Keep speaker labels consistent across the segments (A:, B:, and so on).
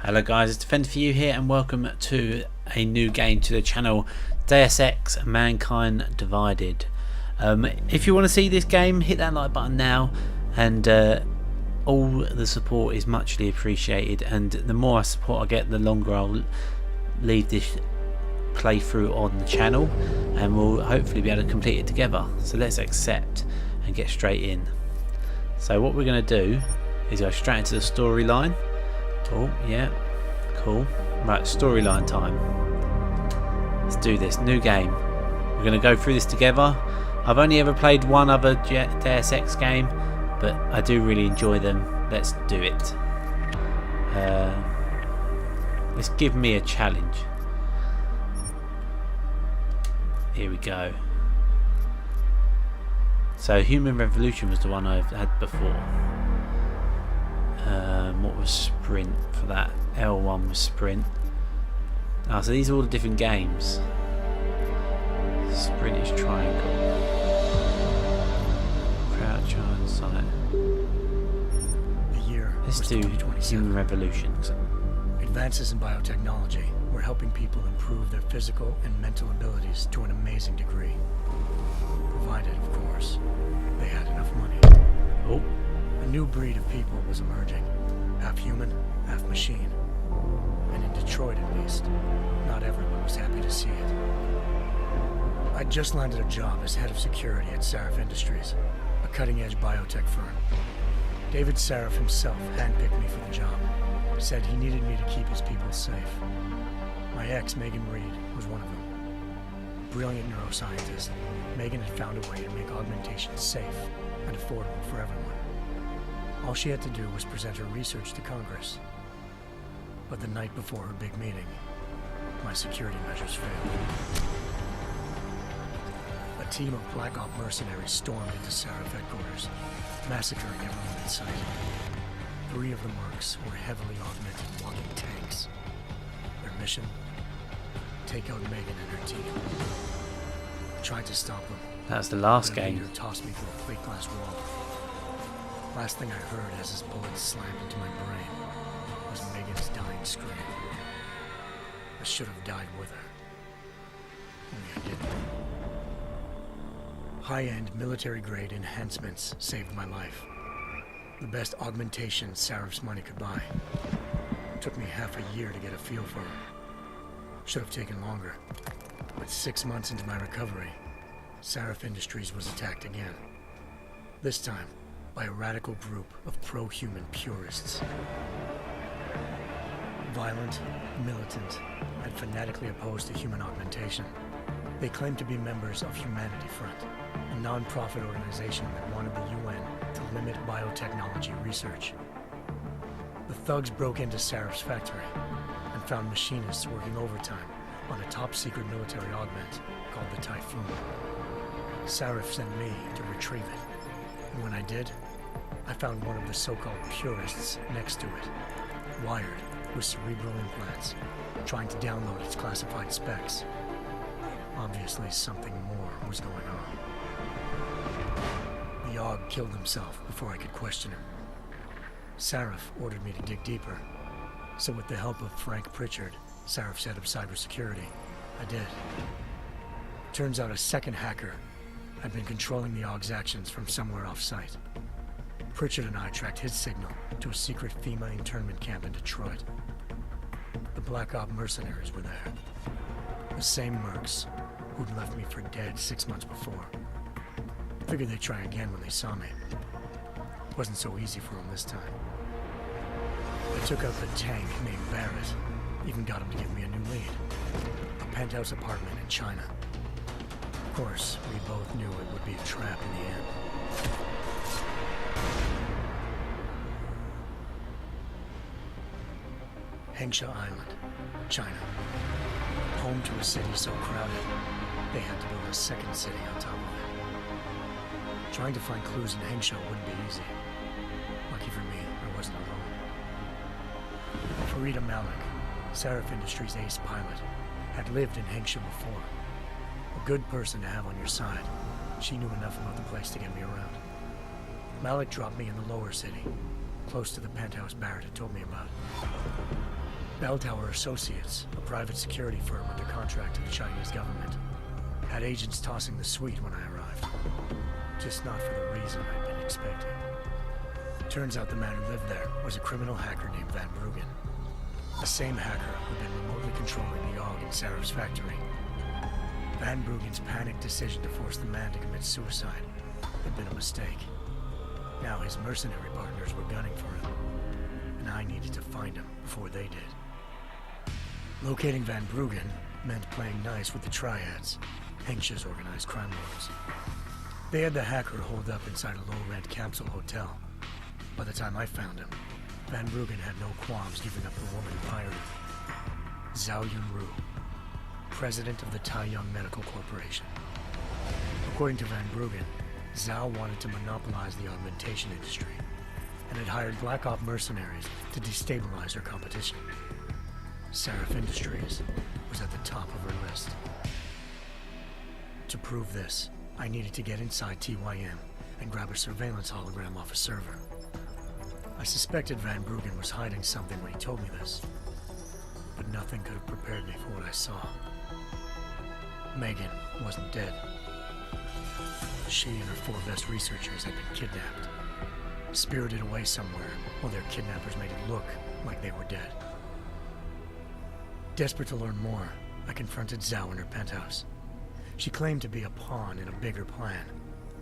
A: Hello guys, it's Defender for you here and welcome to a new game to the channel, Deus Ex Mankind Divided. If you want to see this game, hit that like button now, and all the support is muchly appreciated, and the more support I get, the longer I'll leave this playthrough on the channel and we'll hopefully be able to complete it together. So let's accept and get straight in. So what we're going to do is go straight into the storyline. Oh yeah, cool. Right, storyline time. Let's do this. New game. We're going to go through this together. I've only ever played one other Deus Ex game, but I do really enjoy them. Let's do it. Let's give me a challenge. Here we go. So Human Revolution was the one I've had before. What was sprint for that? L1 was sprint. So these are all the different games. Sprint is triangle. Crouch on sight. Let's do Human Revolution.
B: Advances in biotechnology were helping people improve their physical and mental abilities to an amazing degree. Provided, of course, they had enough money.
A: Oh.
B: A new breed of people was emerging. Half human, half machine. And in Detroit at least, not everyone was happy to see it. I'd just landed a job as head of security at Sarif Industries, a cutting-edge biotech firm. David Sarif himself handpicked me for the job. Said he needed me to keep his people safe. My ex, Megan Reed, was one of them. Brilliant neuroscientist, Megan had found a way to make augmentation safe and affordable for everyone. All she had to do was present her research to Congress. But the night before her big meeting, my security measures failed. A team of Black Op mercenaries stormed into Sarif headquarters, massacring everyone in sight. 3 of the mercs were heavily augmented walking tanks. Their mission? Take out Megan and her team. I tried to stop them.
A: That's the last game.
B: The leader tossed me through a plate glass wall. Last thing I heard as his bullets slammed into my brain was Megan's dying scream. I should have died with her. Only I didn't. High-end military-grade enhancements saved my life. The best augmentation Sarif's money could buy. It took me half a year to get a feel for her. Should have taken longer. But 6 months into my recovery, Sarif Industries was attacked again. This time, by a radical group of pro-human purists. Violent, militant, and fanatically opposed to human augmentation. They claimed to be members of Humanity Front, a non-profit organization that wanted the UN to limit biotechnology research. The thugs broke into Sarif's factory and found machinists working overtime on a top-secret military augment called the Typhoon. Sarif sent me to retrieve it. And when I did, I found one of the so-called purists next to it, wired with cerebral implants, trying to download its classified specs. Obviously, something more was going on. The Aug killed himself before I could question him. Sarif ordered me to dig deeper, so with the help of Frank Pritchard, Sarif's head of cybersecurity, I did. Turns out a second hacker had been controlling the Aug's actions from somewhere off-site. Pritchard and I tracked his signal to a secret FEMA internment camp in Detroit. The Black Op mercenaries were there. The same mercs who'd left me for dead 6 months before. Figured they'd try again when they saw me. Wasn't so easy for them this time. I took out the tank named Barrett. Even got him to give me a new lead. A penthouse apartment in China. Of course, we both knew it would be a trap in the end. Hengsha Island, China. Home to a city so crowded, they had to build a second city on top of it. Trying to find clues in Hengsha wouldn't be easy. Lucky for me, I wasn't alone. Farida Malik, Sarif Industries' ace pilot, had lived in Hengsha before. A good person to have on your side. She knew enough about the place to get me around. Malik dropped me in the lower city, close to the penthouse Barrett had told me about. Bell Tower Associates, a private security firm under contract to the Chinese government, had agents tossing the suite when I arrived. Just not for the reason I'd been expecting. Turns out the man who lived there was a criminal hacker named Van Bruggen. The same hacker who'd been remotely controlling the AUG in Sarah's factory. Van Bruggen's panicked decision to force the man to commit suicide had been a mistake. Now his mercenary partners were gunning for him, and I needed to find him before they did. Locating Van Bruggen meant playing nice with the Triads, Hengsha's organized crime lords. They had the hacker holed up inside a low-rent capsule hotel. By the time I found him, Van Bruggen had no qualms giving up the woman who hired him. Zhao Yunru, president of the Taiyang Medical Corporation. According to Van Bruggen, Zhao wanted to monopolize the augmentation industry and had hired Black Op mercenaries to destabilize her competition. Seraph Industries was at the top of her list. To prove this, I needed to get inside TYM and grab a surveillance hologram off a server. I suspected Van Bruggen was hiding something when he told me this, but nothing could have prepared me for what I saw. Megan wasn't dead. She and her 4 best researchers had been kidnapped, spirited away somewhere while their kidnappers made it look like they were dead. Desperate to learn more, I confronted Zhao in her penthouse. She claimed to be a pawn in a bigger plan,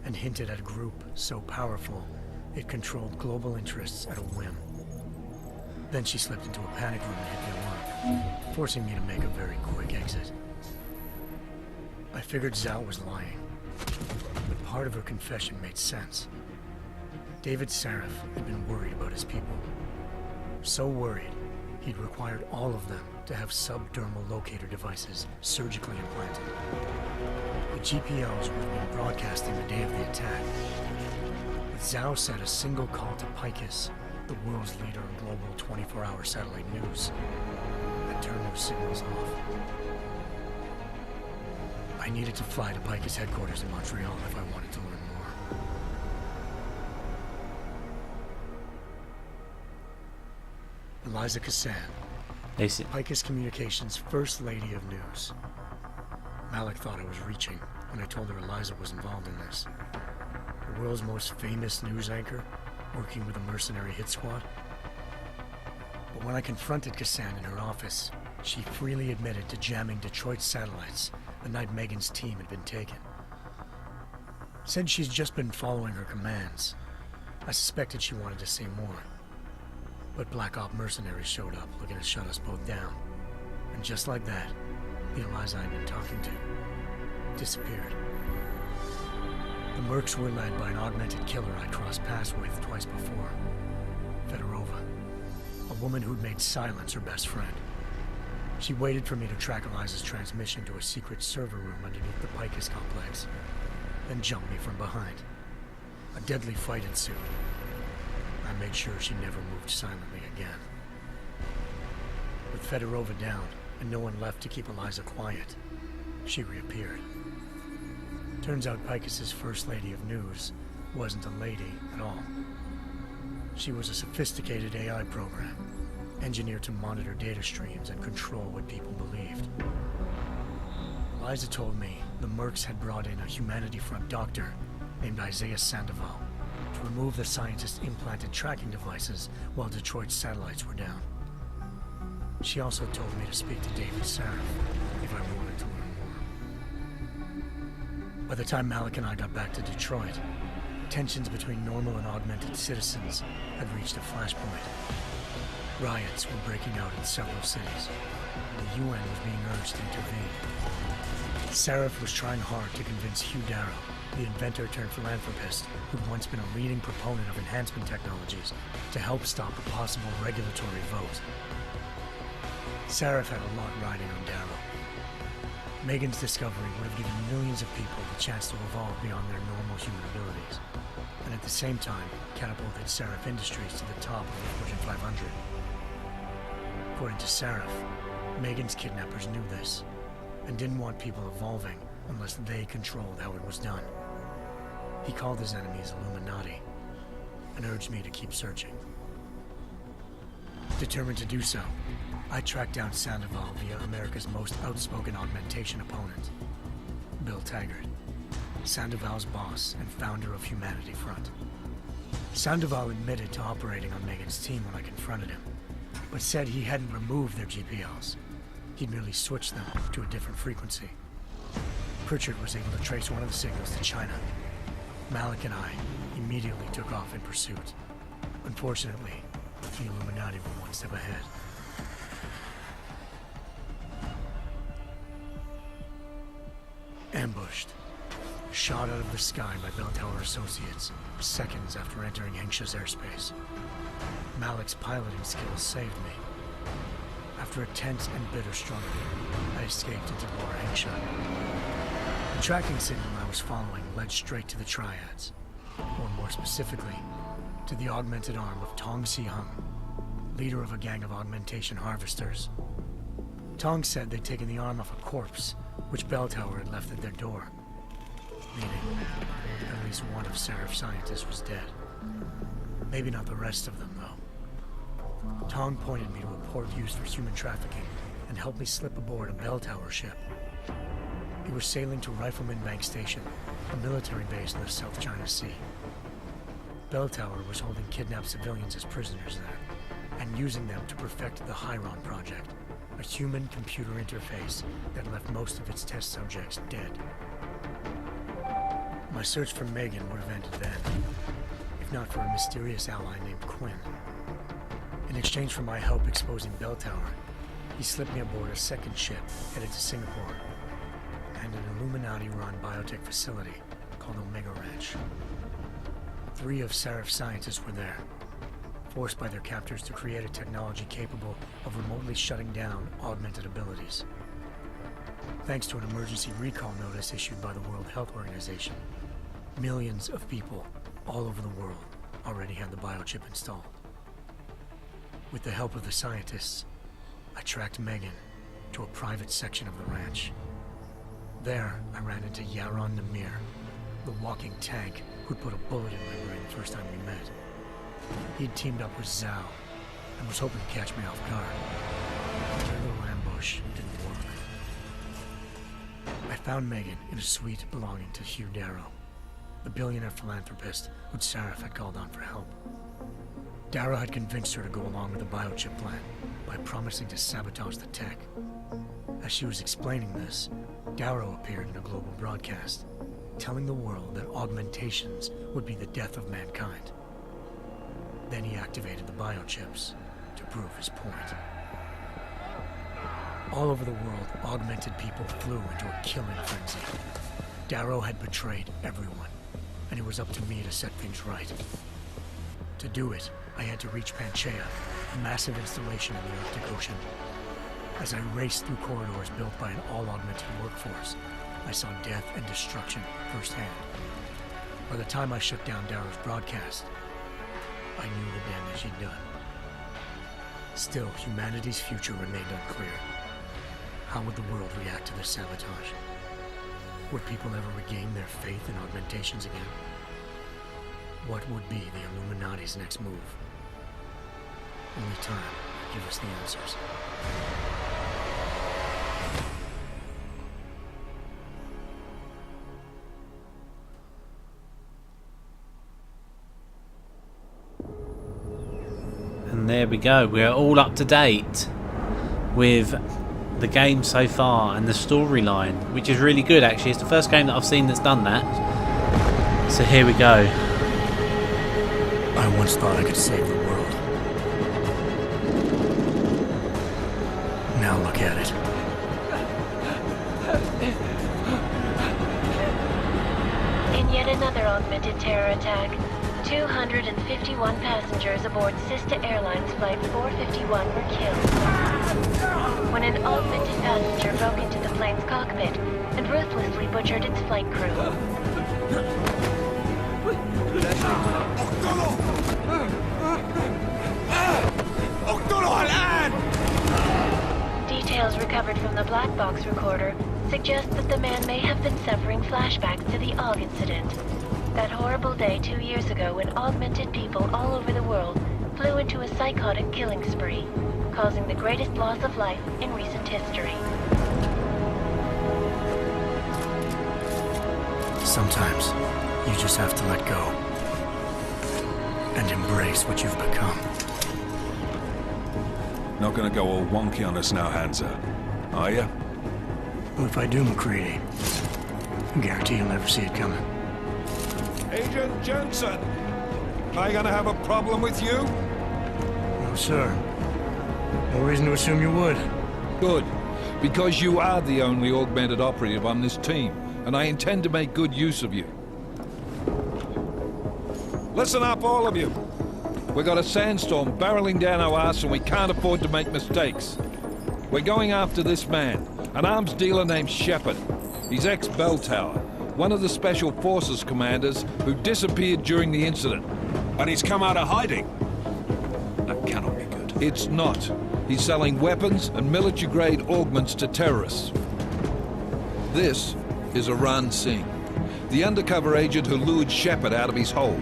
B: and hinted at a group so powerful it controlled global interests at a whim. Then she slipped into a panic room and hit the alarm, forcing me to make a very quick exit. I figured Zhao was lying, but part of her confession made sense. David Saraf had been worried about his people. So worried, he'd required all of them to have subdermal locator devices surgically implanted. The GPLs would have been broadcasting the day of the attack. But Zhao said a single call to Picus, the world's leader in global 24-hour satellite news, had turned those signals off. I needed to fly to Picus headquarters in Montreal if I wanted to learn more. Eliza Cassan, Picus Communications' First Lady of News. Malik thought I was reaching when I told her Eliza was involved in this. The world's most famous news anchor, working with a mercenary hit squad. But when I confronted Cassan in her office, she freely admitted to jamming Detroit's satellites the night Megan's team had been taken. Said she's just been following her commands. I suspected she wanted to say more. But Black Op mercenaries showed up looking to shut us both down. And just like that, the Eliza I'd been talking to disappeared. The mercs were led by an augmented killer I crossed paths with twice before, Fedorova, a woman who'd made silence her best friend. She waited for me to track Eliza's transmission to a secret server room underneath the Picus complex, then jumped me from behind. A deadly fight ensued. I made sure she never moved silently again. With Fedorova down and no one left to keep Eliza quiet, she reappeared. Turns out Picus's First Lady of News wasn't a lady at all. She was a sophisticated AI program, engineered to monitor data streams and control what people believed. Eliza told me the mercs had brought in a Humanity Front doctor named Isaiah Sandoval to remove the scientist's implanted tracking devices while Detroit's satellites were down. She also told me to speak to David Saraf if I wanted to learn more. By the time Malik and I got back to Detroit, tensions between normal and augmented citizens had reached a flashpoint. Riots were breaking out in several cities, and the UN was being urged to intervene. Saraf was trying hard to convince Hugh Darrow, the inventor turned philanthropist who'd once been a leading proponent of enhancement technologies, to help stop a possible regulatory vote. Saraf had a lot riding on Darrow. Megan's discovery would have given millions of people the chance to evolve beyond their normal human abilities, and at the same time catapulted Saraf Industries to the top of the Fortune 500. According to Saraf, Megan's kidnappers knew this, and didn't want people evolving unless they controlled how it was done. He called his enemies Illuminati, and urged me to keep searching. Determined to do so, I tracked down Sandoval via America's most outspoken augmentation opponent, Bill Taggart, Sandoval's boss and founder of Humanity Front. Sandoval admitted to operating on Megan's team when I confronted him, but said he hadn't removed their GPLs. He'd merely switched them to a different frequency. Pritchard was able to trace one of the signals to China. Malik and I immediately took off in pursuit. Unfortunately, the Illuminati were one step ahead. Ambushed. Shot out of the sky by Bell Tower Associates, seconds after entering Hengsha's airspace. Malik's piloting skills saved me. After a tense and bitter struggle, I escaped into Lower Hengsha. The tracking signal I was following led straight to the Triads, or more specifically, to the augmented arm of Tong Si-hung, leader of a gang of augmentation harvesters. Tong said they'd taken the arm off a corpse, which Bell Tower had left at their door, meaning at least one of Seraph's scientists was dead. Maybe not the rest of them, though. Tong pointed me to a port used for human trafficking and helped me slip aboard a Bell Tower ship. We were sailing to Rifleman Bank Station, a military base in the South China Sea. Bell Tower was holding kidnapped civilians as prisoners there, and using them to perfect the Hyron Project, a human-computer interface that left most of its test subjects dead. My search for Megan would have ended then, if not for a mysterious ally named Quinn. In exchange for my help exposing Bell Tower, he slipped me aboard a second ship headed to Singapore and an Illuminati-run biotech facility called Omega Ranch. 3 of Seraph's scientists were there, forced by their captors to create a technology capable of remotely shutting down augmented abilities. Thanks to an emergency recall notice issued by the World Health Organization, millions of people all over the world already had the biochip installed. With the help of the scientists, I tracked Megan to a private section of the ranch. There, I ran into Yaron Namir, the walking tank who'd put a bullet in my brain the first time we met. He'd teamed up with Zhao and was hoping to catch me off guard. Their little ambush didn't work. I found Megan in a suite belonging to Hugh Darrow, the billionaire philanthropist who'd Saraf had called on for help. Darrow had convinced her to go along with the biochip plan by promising to sabotage the tech. As she was explaining this, Darrow appeared in a global broadcast, telling the world that augmentations would be the death of mankind. Then he activated the biochips to prove his point. All over the world, augmented people flew into a killing frenzy. Darrow had betrayed everyone, and it was up to me to set things right. To do it, I had to reach Panchaea, a massive installation in the Arctic Ocean. As I raced through corridors built by an all-augmented workforce, I saw death and destruction firsthand. By the time I shut down Darrow's broadcast, I knew the damage he'd done. Still, humanity's future remained unclear. How would the world react to this sabotage? Would people ever regain their faith in augmentations again? What would be the Illuminati's next move? Only time will give us the answers.
A: And there we go, we're all up to date with the game so far and the storyline, which is really good actually. It's the first game that I've seen that's done that. So here we go.
B: I once thought I could save the world. Now look at it.
C: In yet another augmented terror attack, 251 passengers aboard Sista Airlines Flight 451 were killed when an augmented passenger broke into the plane's cockpit and ruthlessly butchered its flight crew. Details recovered from the black box recorder suggest that the man may have been suffering flashbacks to the AUG incident. That horrible day 2 years ago when augmented people all over the world flew into a psychotic killing spree. causing the greatest loss of life in recent history.
B: Sometimes you just have to let go and embrace what you've become.
D: Not gonna go all wonky on us now, Hansa, are ya?
B: Well, if I do, McCready, I guarantee you'll never see it coming.
D: Agent Jensen! Am I gonna have a problem with you?
B: No, sir. No reason to assume you would.
E: Good, because you are the only augmented operative on this team, and I intend to make good use of you.
D: Listen up, all of you.
E: We got a sandstorm barreling down our arse and we can't afford to make mistakes. We're going after this man, an arms dealer named Shepard. He's ex-Bell Tower, one of the Special Forces commanders who disappeared during the incident.
D: And he's come out of hiding. That cannot be good.
E: It's not. He's selling weapons and military-grade augments to terrorists. This is Aran Singh, the undercover agent who lured Shepard out of his hole.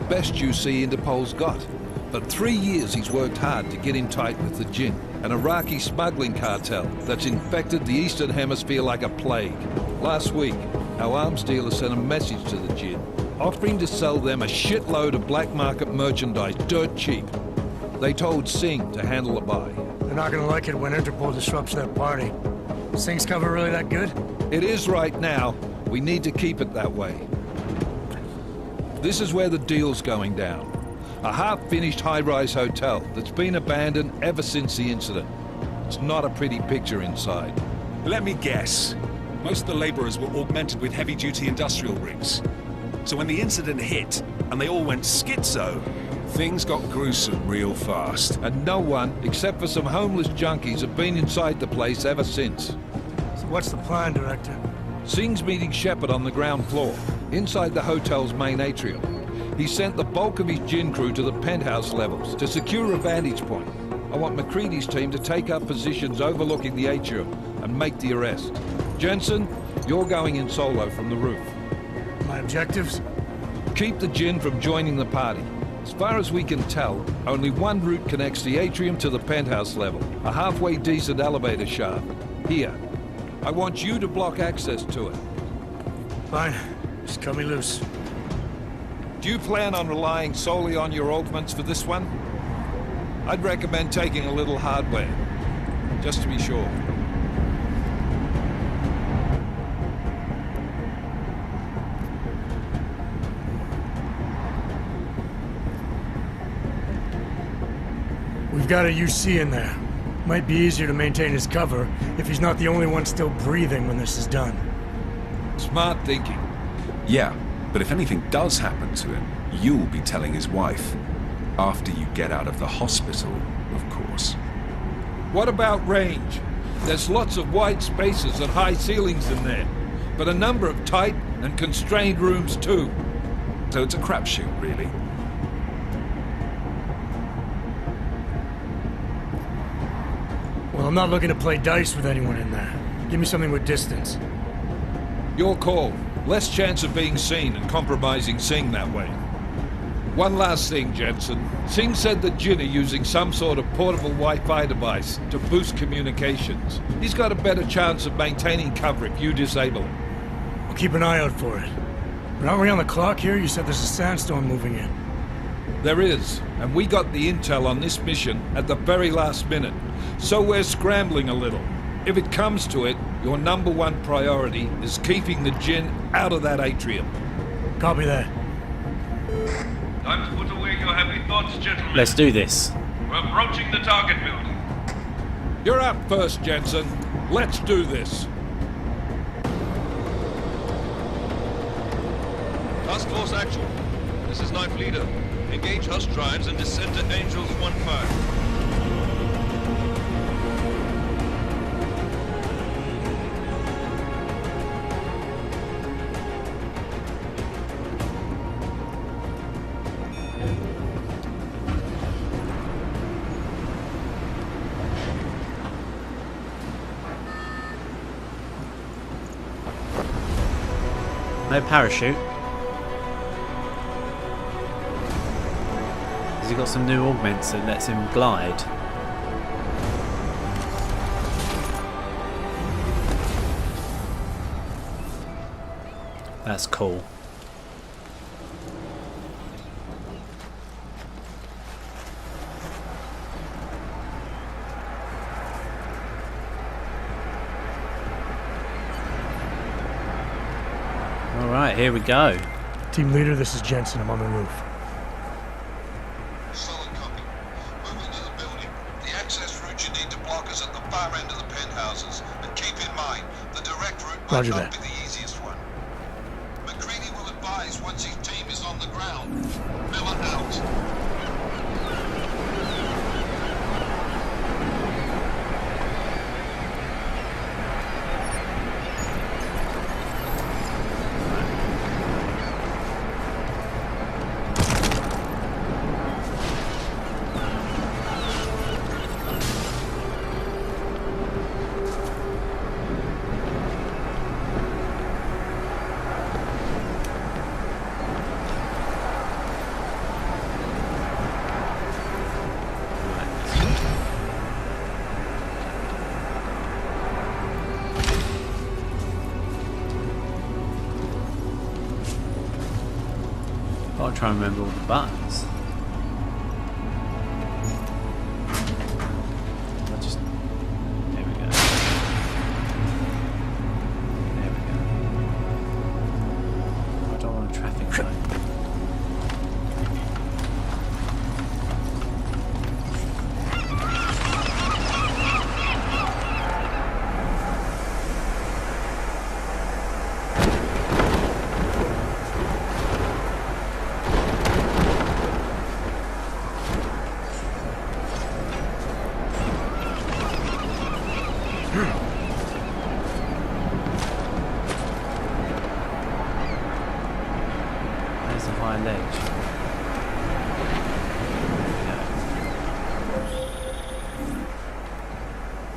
E: Best you see Interpol's got. For 3 years he's worked hard to get him tight with the Jinn, an Iraqi smuggling cartel that's infected the Eastern Hemisphere like a plague. Last week, our arms dealer sent a message to the Jinn, offering to sell them a shitload of black market merchandise dirt cheap. They told Singh to handle the buy.
B: They're not gonna like it when Interpol disrupts their party. Singh's cover really that good?
E: It is right now. We need to keep it that way. This is where the deal's going down. A half-finished high-rise hotel that's been abandoned ever since the incident. It's not a pretty picture inside.
D: Let me guess. Most of the laborers were augmented with heavy-duty industrial rigs. So when the incident hit, and they all went schizo, things got gruesome real fast.
E: And no one, except for some homeless junkies, have been inside the place ever since.
B: So what's the plan, Director?
E: Singh's meeting Shepard on the ground floor, inside the hotel's main atrium. He sent the bulk of his Jinn crew to the penthouse levels to secure a vantage point. I want McCready's team to take up positions overlooking the atrium and make the arrest. Jensen, you're going in solo from the roof.
B: My objectives?
E: Keep the Jinn from joining the party. As far as we can tell, only one route connects the atrium to the penthouse level, a halfway decent elevator shaft. Here. I want you to block access to it.
B: Fine. Just cut me loose.
E: Do you plan on relying solely on your augments for this one? I'd recommend taking a little hardware, just to be sure.
B: We've got a UC in there. Might be easier to maintain his cover if he's not the only one still breathing when this is done.
E: Smart thinking.
D: Yeah, but if anything does happen to him, you'll be telling his wife. After you get out of the hospital, of course.
E: What about range? There's lots of wide spaces and high ceilings in there, but a number of tight and constrained rooms too.
D: So it's a crapshoot, really.
B: Well, I'm not looking to play dice with anyone in there. Give me something with distance.
E: Your call. Less chance of being seen and compromising Singh that way. One last thing, Jensen. Singh said the Jinn are using some sort of portable Wi-Fi device to boost communications. He's got a better chance of maintaining cover if you disable it.
B: We'll keep an eye out for it. But aren't we on the clock here? You said there's a sandstorm moving in.
E: There is, and we got the intel on this mission at the very last minute, so we're scrambling a little. If it comes to it, your number one priority is keeping the Jinn out of that atrium.
B: Copy that.
F: Time to put away your heavy thoughts, gentlemen.
A: Let's do this.
F: We're approaching the target building.
E: You're up first, Jensen. Let's do this.
F: Task Force Actual. This is Knife Leader. Engage Hush drives and descend to Angels 1-5.
A: No parachute. Has he got some new augments that lets him glide? That's cool. Alright, here we go.
B: Team leader, this is Jensen. I'm on the roof.
E: Solid copy. Move into the building. The access route you need to block is at the far end of the penthouses. And keep in mind, the direct route might
B: Roger
E: not
B: that.
E: be the easiest one. McCready will advise once his team is on the ground. Miller out.
A: Gotta try and remember all the buttons. I'll just... There we go. There we go. I don't want a traffic light. There's the high ledge.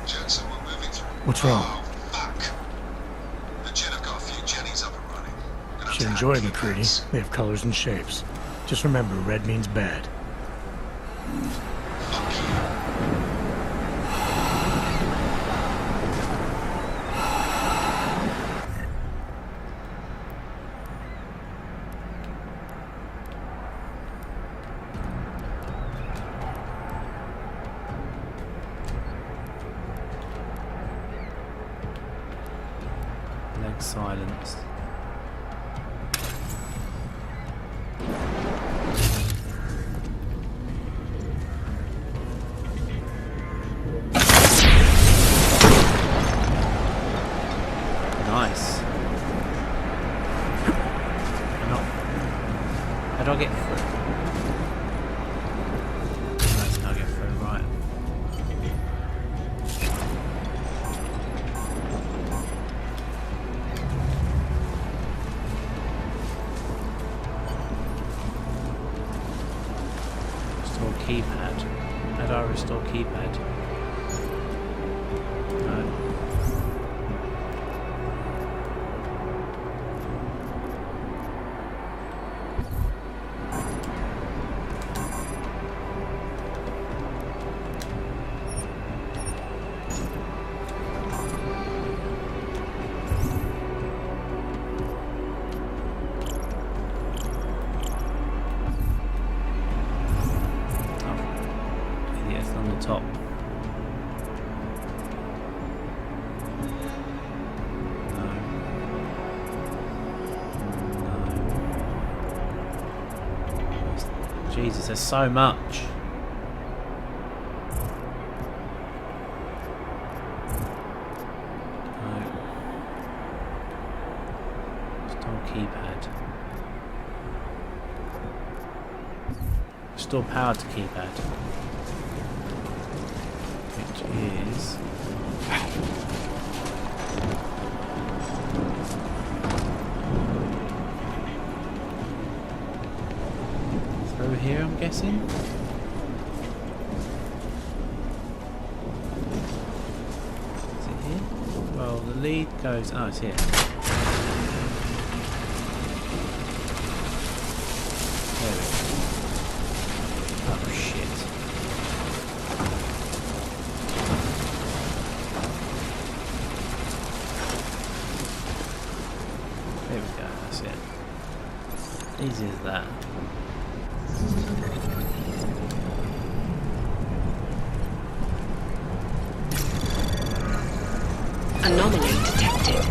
E: Jensen, we're moving through.
B: What's wrong?
E: Oh, fuck. The Jet have got a few Jennies up and running. Gonna
B: Should
E: have to
B: enjoy
E: keep
B: McCready.
E: us.
B: They have colors and shapes. Just remember, red means bad.
E: Fuck you.
A: Leg silence. Nice. How do I get through? That's how I get through, right. Restore keypad. How do I restore keypad? No. Idiots on the top. No. No. Jesus, there's so much. No. Restore keypad. Restore power to keypad. Which is... through here, I'm guessing? Is it here? Well, the lead goes... oh, it's here. There we go. Oh, shit. There we go. That's it. Easy as that.
G: Anomaly detected.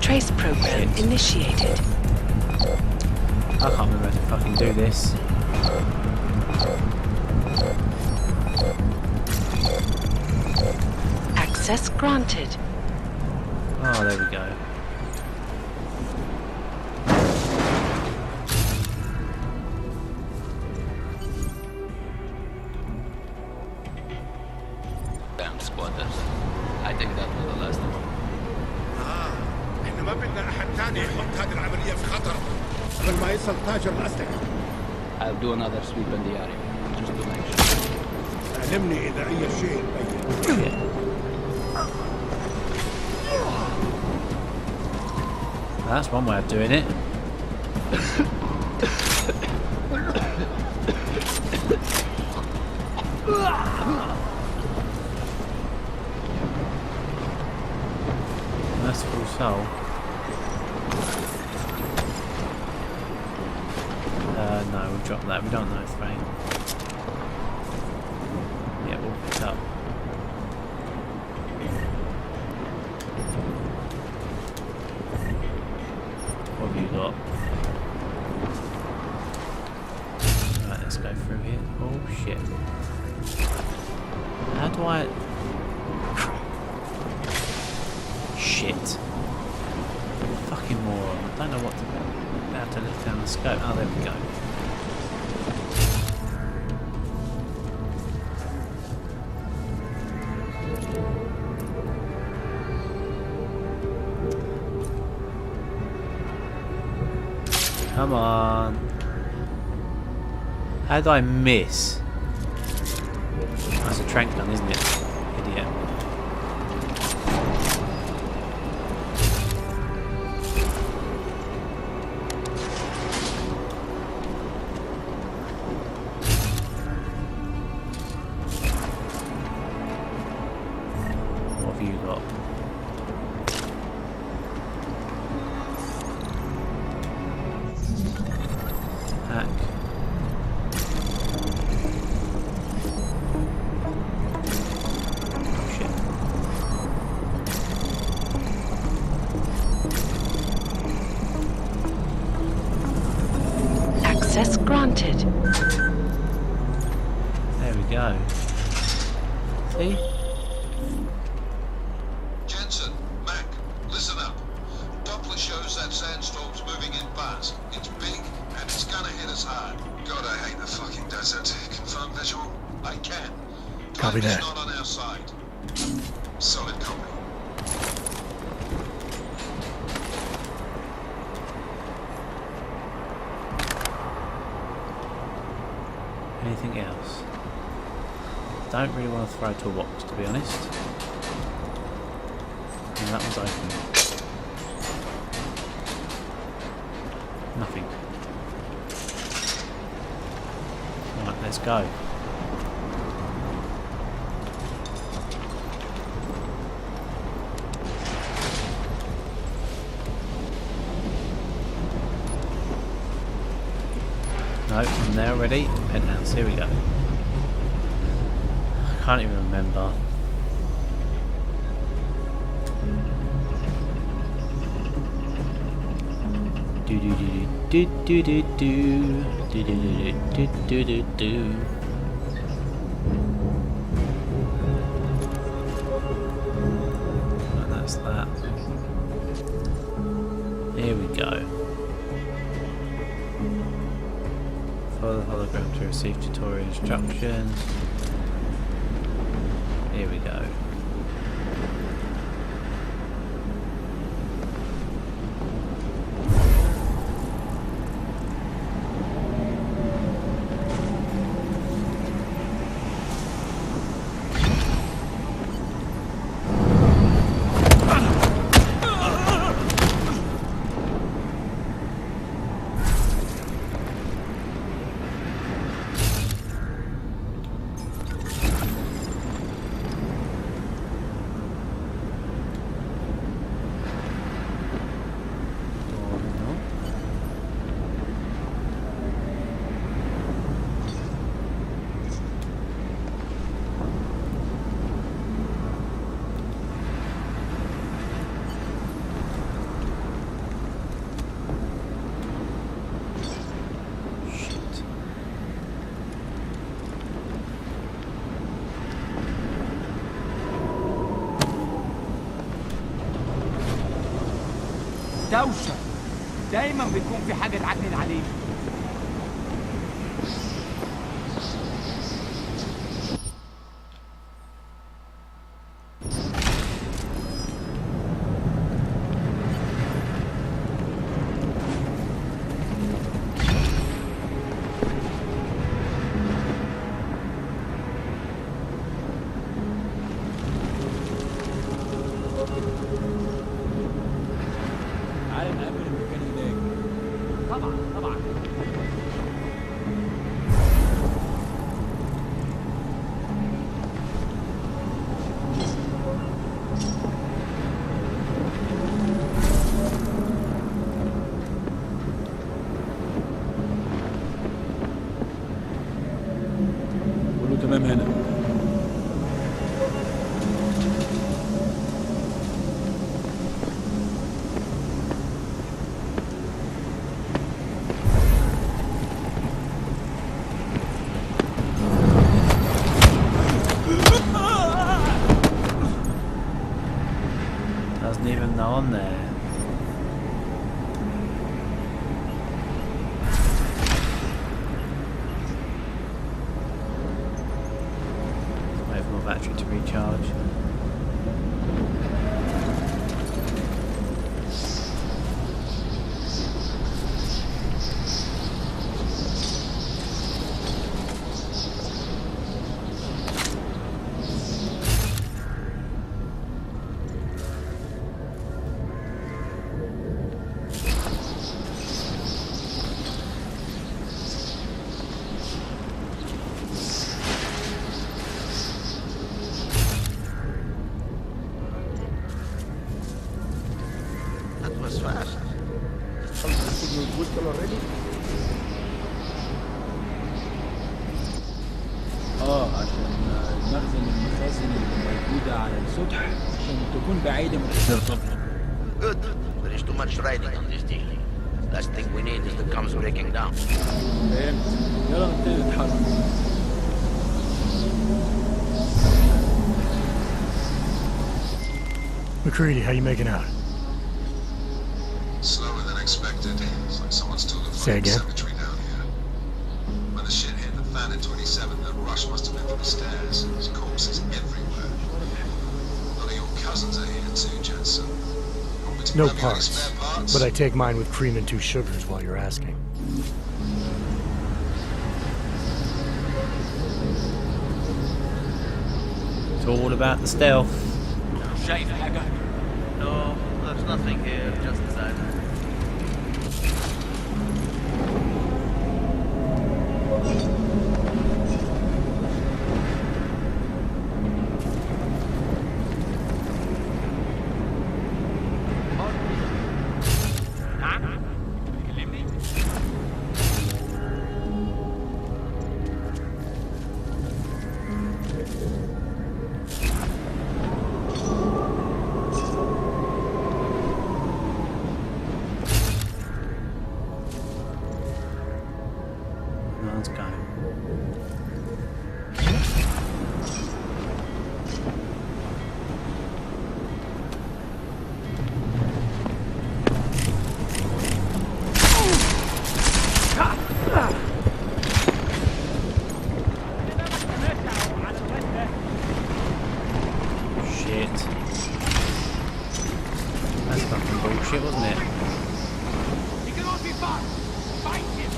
G: Trace program initiated.
A: I can't remember how to fucking do this.
G: Access granted.
A: Oh, there we go.
H: Damn squatters. I think that was the last one.
I: احنا ما بدنا احد تاني يحط هذه العملية في خطر قبل ما يصل تاجر الأسلحة.
H: I'll do another sweep in the area, just to make sure.
I: علمني إذا أي شيء بين.
A: That's one way of doing it. Merciful soul. No, we'll drop that. We don't know Thrain. Yeah, we'll pick up. What have you got? Right, let's go through here. Oh shit. How do I... Shit. Fucking moron. I don't know what to... I have to look down the scope. Oh, there we go. Come on. How do I miss? That's a trank gun, isn't it? Idiot. What have you got? Hack. Shit.
G: Access granted.
A: There we go. See?
E: Jensen, Mac, listen up. Doppler shows that sandstorm's moving in fast. It's big, and it's gonna hit us hard. God, I hate the fucking desert. Confirm visual? I can.
B: Copy
E: Time is
B: that.
E: not on our side. Solid copy.
A: Anything else? Don't really want to throw toolbox, to be honest. And that one's open. Nothing. Right, let's go. No, I'm there already. Penthouse, here we go. I can't even remember. Do do do do do do do do do do do do do. And that's that. Here we go. Follow the hologram to receive tutorial instructions. Here we go.
J: دوشة دايما بيكون في حاجة تعكنن عليه.
K: تمام هنا.
A: Doesn't even know I'm there. Battery to recharge.
K: عشان المخازن اللي موجودة على السطح عشان تكون بعيدة من السرطان.
L: Good. There is too much riding on this deal. Last thing we need is the comms breaking down.
K: فهمت. يلا نبتدي نتحرك.
B: McCready, how you making out?
M: Slower than expected. It's like someone stole a
B: Say again?
M: cemetery down here. When the shit hit the fan in 27, the rush must have been from the stairs. There's corpses everywhere. A lot of your cousins are here too, Jensen.
B: No parts, but I take mine with cream and 2 sugars while you're asking.
A: It's all about the stealth.
L: No, there's nothing here, just that.
A: Let's go. Shit. That's fucking bullshit, wasn't it?
J: He cannot be far. Fight him.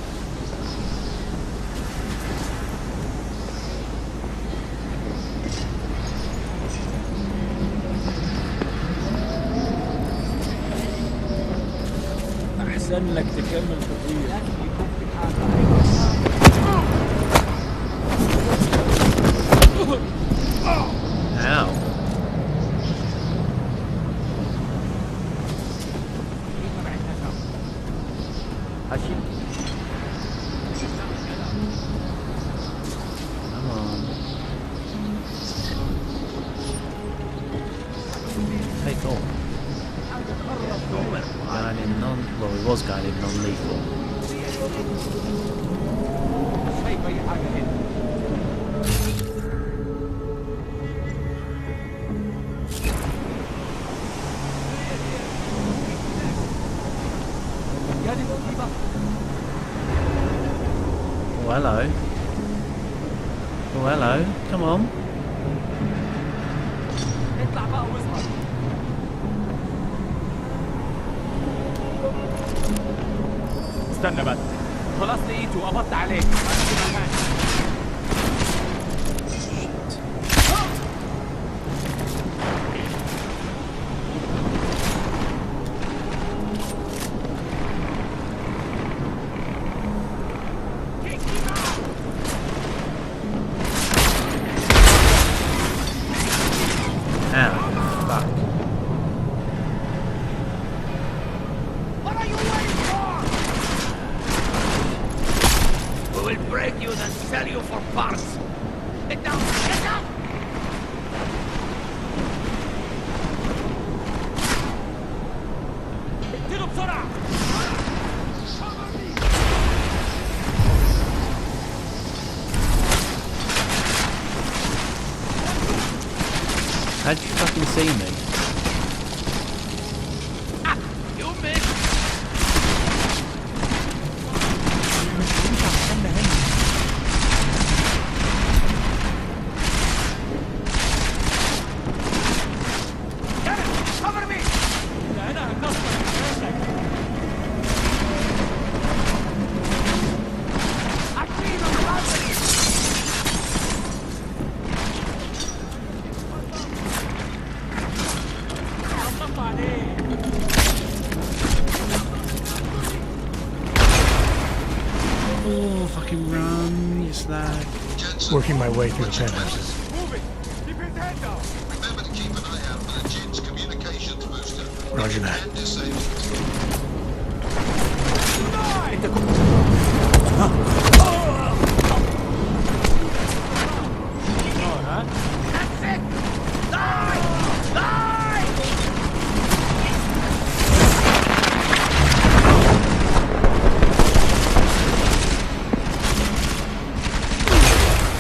K: أحسن لك تكمل تطوير.
A: Ow. Come on. Take off. Going in well, he was going in non-lethal. hello. Oh, hello. Come on.
J: استنى بس خلاص لقيته وقبضت عليك.
A: How'd you fucking see me?
J: Ah, you missed. Cover me.
A: Oh, fucking run, you slag.
B: Working my way through the penthouses.
M: Remember to keep an eye out for the Jin's communications booster.
B: Roger that.
M: And disable it.
J: That's it! Die! Die!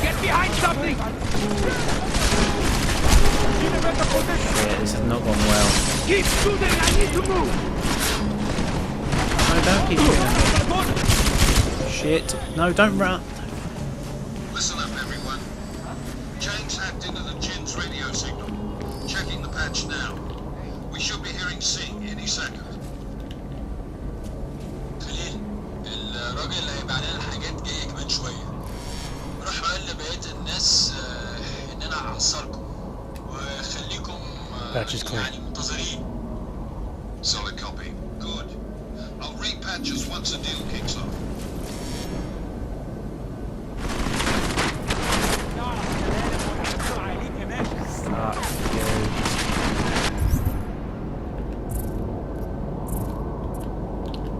J: Get behind something!
A: Yeah, this has not gone well.
J: Keep shooting! I need to move!
A: No, don't keep shooting. Shit. No, don't run.
M: Listen up, everyone. James hacked into the Jin's radio signal. Checking the patch now. We should be hearing Sing any second. خليل الراجل اللي هيبقى علينا الحاجات جاي كمان شويه. روح قال لبقيه الناس ان انا هحصلكم وخليكم يعني منتظرين. Solid copy. Good. I'll repatch us once the deal kicks off.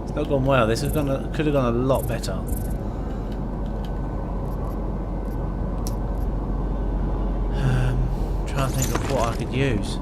A: It's not gone well. This could have gone a lot better. Trying to think of what I could use.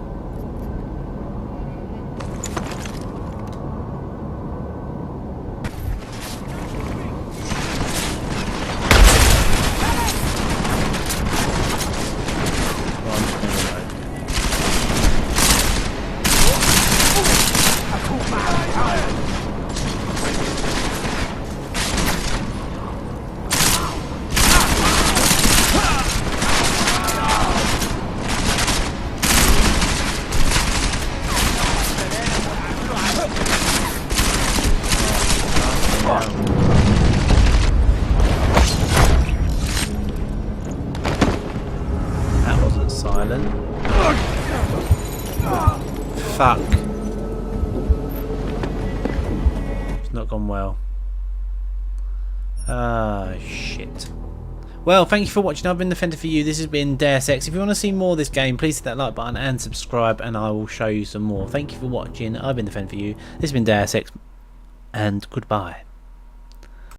A: That wasn't silent. Fuck. It's not gone well. Ah, shit. Well, thank you for watching. I've been Defender for you. This has been Deus Ex. If you want to see more of this game, please hit that like button and subscribe, and I will show you some more. Thank you for watching. I've been Defender for you. This has been Deus Ex, and goodbye.